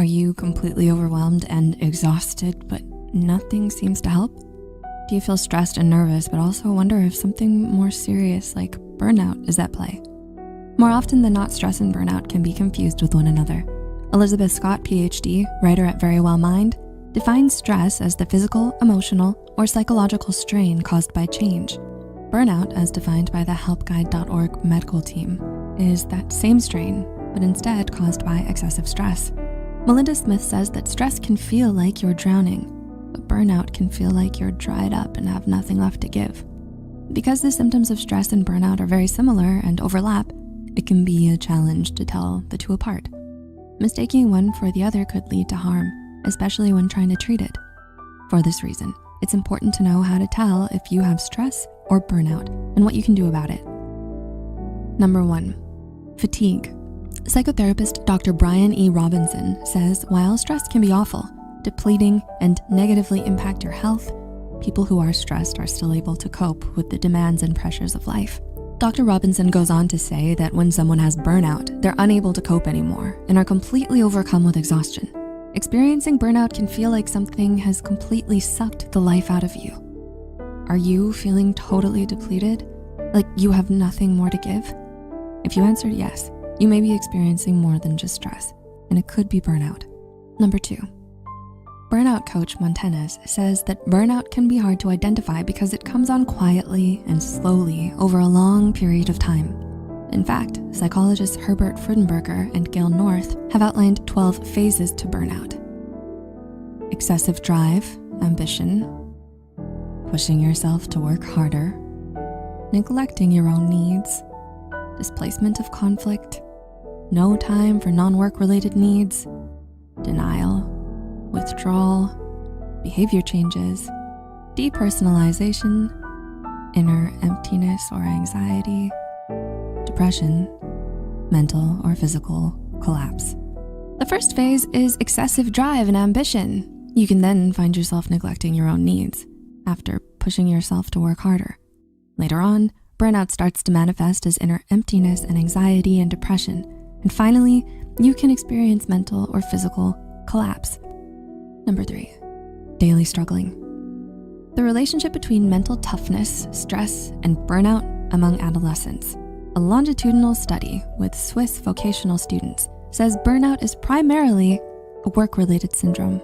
Are you completely overwhelmed and exhausted, but nothing seems to help? Do you feel stressed and nervous, but also wonder if something more serious like burnout is at play? More often than not, stress and burnout can be confused with one another. Elizabeth Scott, PhD, writer at Very Well Mind, defines stress as the physical, emotional, or psychological strain caused by change. Burnout, as defined by the helpguide.org medical team, is that same strain, but instead caused by excessive stress. Melinda Smith says that stress can feel like you're drowning, but burnout can feel like you're dried up and have nothing left to give. Because the symptoms of stress and burnout are very similar and overlap, it can be a challenge to tell the two apart. Mistaking one for the other could lead to harm, especially when trying to treat it. For this reason, it's important to know how to tell if you have stress or burnout and what you can do about it. Number 1, fatigue. Psychotherapist Dr. Brian E. Robinson says while stress can be awful, depleting, and negatively impact your health, people who are stressed are still able to cope with the demands and pressures of life. Dr. Robinson goes on to say that when someone has burnout, they're unable to cope anymore and are completely overcome with exhaustion. Experiencing burnout can feel like something has completely sucked the life out of you. Are you feeling totally depleted? Like you have nothing more to give? If you answered yes, you may be experiencing more than just stress, and it could be burnout. Number 2, burnout coach Montanez says that burnout can be hard to identify because it comes on quietly and slowly over a long period of time. In fact, psychologists Herbert Freudenberger and Gail North have outlined 12 phases to burnout. Excessive drive, ambition, pushing yourself to work harder, neglecting your own needs, displacement of conflict, no time for non-work related needs, denial, withdrawal, behavior changes, depersonalization, inner emptiness or anxiety, depression, mental or physical collapse. The first phase is excessive drive and ambition. You can then find yourself neglecting your own needs after pushing yourself to work harder. Later on, burnout starts to manifest as inner emptiness and anxiety and depression. And finally, you can experience mental or physical collapse. Number 3, daily struggling. The relationship between mental toughness, stress, and burnout among adolescents. A longitudinal study with Swiss vocational students says burnout is primarily a work-related syndrome,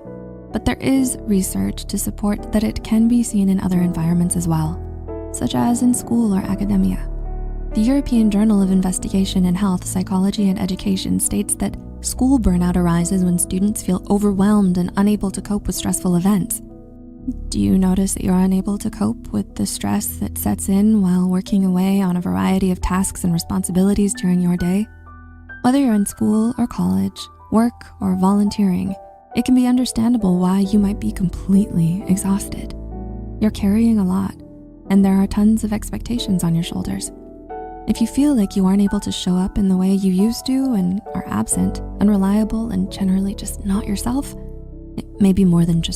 but there is research to support that it can be seen in other environments as well, such as in school or academia. The European Journal of Investigation in Health, Psychology, and Education states that school burnout arises when students feel overwhelmed and unable to cope with stressful events. Do you notice that you're unable to cope with the stress that sets in while working away on a variety of tasks and responsibilities during your day? Whether you're in school or college, work or volunteering, it can be understandable why you might be completely exhausted. You're carrying a lot, and there are tons of expectations on your shoulders. If you feel like you aren't able to show up in the way you used to and are absent, unreliable, and generally just not yourself, it may be more than just